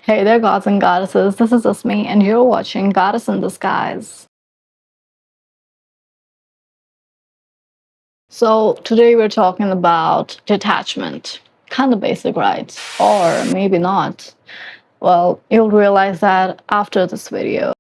Hey there, gods and goddesses. This is Asmi, and you're watching Goddess in Disguise. So, today we're talking about detachment. Kind of basic, right? Or maybe not. Well, you'll realize that after this video.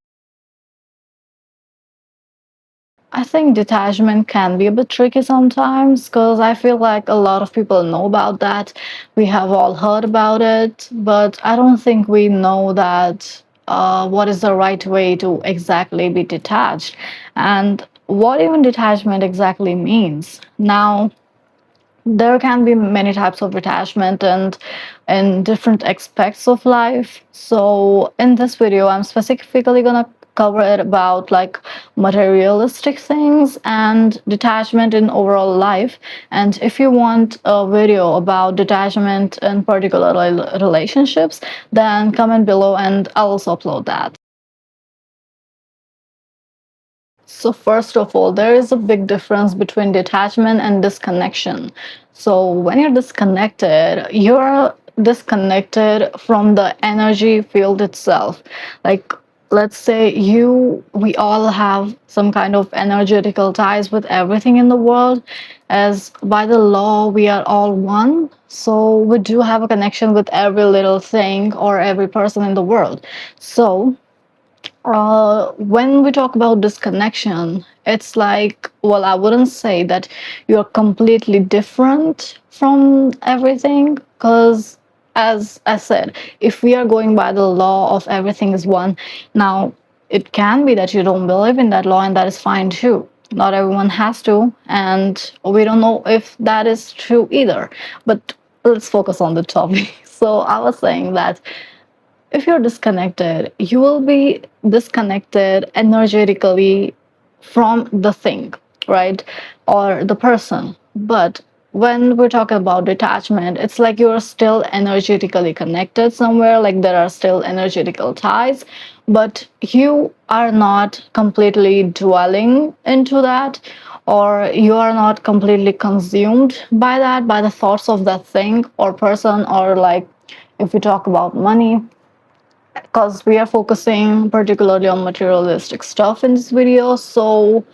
I think detachment can be a bit tricky sometimes because I feel like a lot of people know about that. We have all heard about it, but I don't think we know that what is the right way to exactly be detached and what even detachment exactly means. Now, there can be many types of attachment and in different aspects of life. So in this video I'm specifically gonna cover it about like materialistic things and detachment in overall life. And if you want a video about detachment in particular relationships, then comment below and I'll also upload that. So first of all, there is a big difference between detachment and disconnection. So when you're disconnected from the energy field itself. Like let's say we all have some kind of energetical ties with everything in the world, as by the law we are all one. So we do have a connection with every little thing or every person in the world. So when we talk about disconnection, it's like, well, I wouldn't say that you're completely different from everything, because, as I said, if we are going by the law of everything is one, now it can be that you don't believe in that law, and that is fine too. Not everyone has to, and we don't know if that is true either. But let's focus on the topic. So, I was saying that if you're disconnected, you will be disconnected energetically from the thing, right? Or the person. But when we're talking about detachment, it's like you're still energetically connected somewhere, like there are still energetical ties, but you are not completely dwelling into that, or you are not completely consumed by that, by the thoughts of that thing or person, or like if we talk about money, because we are focusing particularly on materialistic stuff in this video. So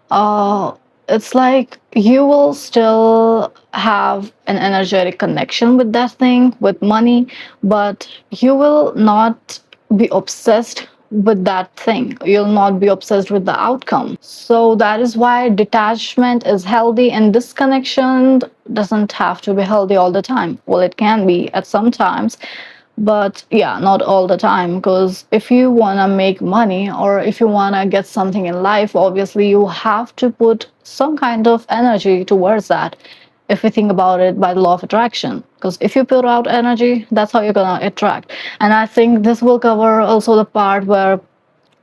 uh, it's like you will still have an energetic connection with that thing, with money, but you will not be obsessed with that thing. You'll not be obsessed with the outcome. So that is why detachment is healthy, and disconnection doesn't have to be healthy all the time. Well, it can be at some times, but yeah, not all the time, because if you want to make money or if you want to get something in life, obviously you have to put some kind of energy towards that. If we think about it by the law of attraction, because if you put out energy, that's how you're going to attract. And I think this will cover also the part where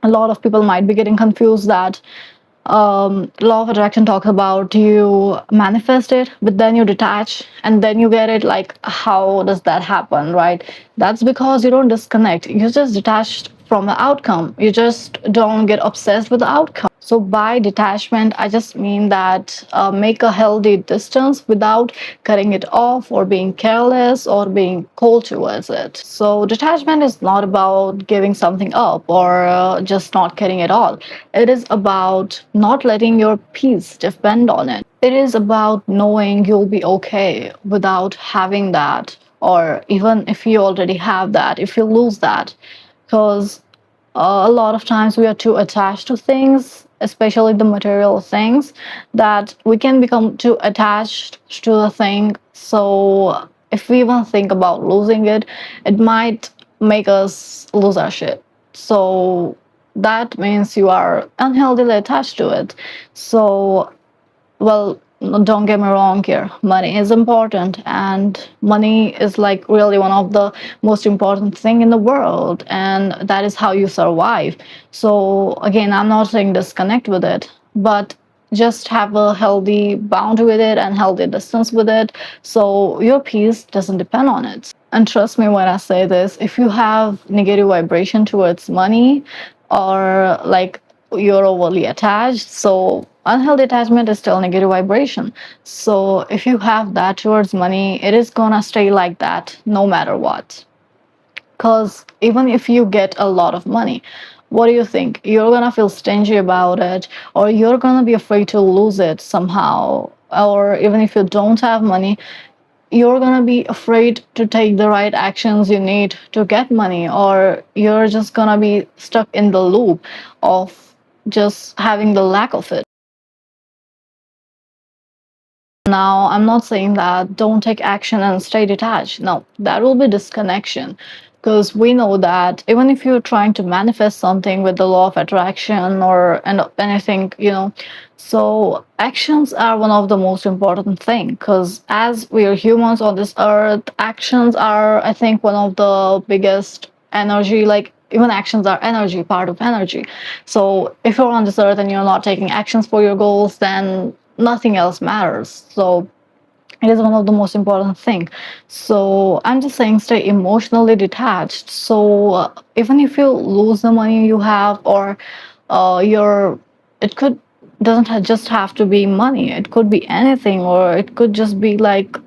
a lot of people might be getting confused that law of attraction talks about you manifest it, but then you detach and then you get it. Like, how does that happen, right? That's because you don't disconnect. You just detached from the outcome. You just don't get obsessed with the outcome. So by detachment, I just mean that make a healthy distance without cutting it off or being careless or being cold towards it. So detachment is not about giving something up or just not caring at all. It is about not letting your peace depend on it. It is about knowing you'll be okay without having that, or even if you already have that, if you lose that. Because a lot of times we are too attached to things, especially the material things, that we can become too attached to a thing. So if we even think about losing it, it might make us lose our shit. So that means you are unhealthily attached to it. So, well, don't get me wrong here. Money is important, and money is like really one of the most important thing in the world, and that is how you survive. So again, I'm not saying disconnect with it, but just have a healthy boundary with it and healthy distance with it, so your peace doesn't depend on it. And trust me when I say this, if you have negative vibration towards money, or like you're overly attached, so unhealthy attachment is still negative vibration. So if you have that towards money, it is gonna stay like that no matter what. Because even if you get a lot of money, what do you think? You're gonna feel stingy about it, or you're gonna be afraid to lose it somehow. Or even if you don't have money, you're gonna be afraid to take the right actions you need to get money, or you're just gonna be stuck in the loop of just having the lack of it. Now, I'm not saying that don't take action and stay detached. No, that will be disconnection. Because we know that even if you're trying to manifest something with the law of attraction or and anything, so actions are one of the most important thing. Because as we are humans on this earth, actions are, I think, one of the biggest energy. Like even actions are energy, part of energy. So if you're on this earth and you're not taking actions for your goals, then nothing else matters. So it is one of the most important thing. So I'm just saying stay emotionally detached. So even if you lose the money you have, or your it could doesn't just have to be money, it could be anything, or it could just be like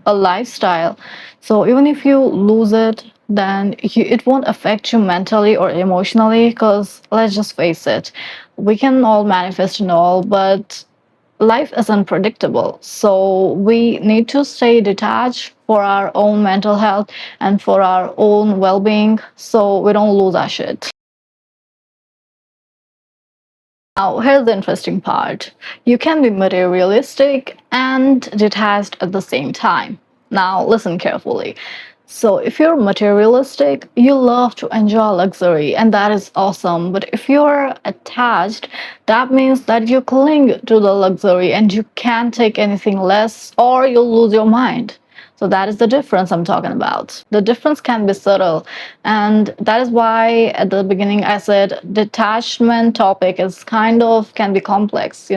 a lifestyle. So even if you lose it, then it won't affect you mentally or emotionally, because let's just face it, we can all manifest and all, but life is unpredictable. So we need to stay detached for our own mental health and for our own well being so we don't lose our shit. Now, here's the interesting part. You can be materialistic and detached at the same time. Now, listen carefully. So, if you're materialistic, you love to enjoy luxury, and that is awesome. But if you're attached, that means that you cling to the luxury and you can't take anything less, or you'll lose your mind. So that is the difference I'm talking about. The difference can be subtle, and that is why at the beginning I said detachment topic is kind of can be complex.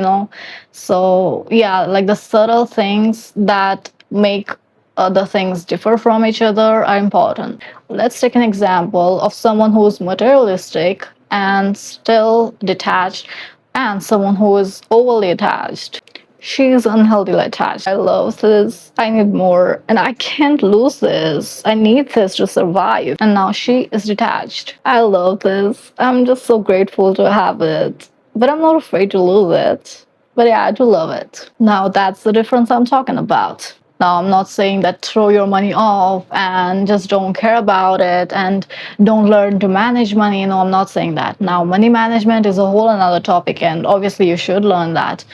So yeah, like the subtle things that make other things differ from each other are important. Let's take an example of someone who's materialistic and still detached, and someone who is overly attached. She's unhealthily attached. I love this. I need more. And I can't lose this. I need this to survive. And now she is detached. I love this. I'm just so grateful to have it. But I'm not afraid to lose it. But yeah, I do love it. Now that's the difference I'm talking about. Now, I'm not saying that throw your money off and just don't care about it and don't learn to manage money. No, I'm not saying that. Now, money management is a whole another topic, and obviously, you should learn that.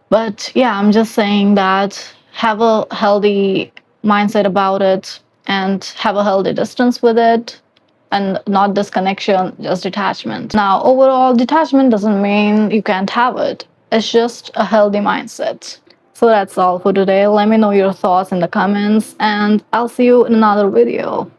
But yeah, I'm just saying that have a healthy mindset about it and have a healthy distance with it, and not disconnection, just detachment. Now, overall, detachment doesn't mean you can't have it, it's just a healthy mindset. So that's all for today. Let me know your thoughts in the comments, and I'll see you in another video.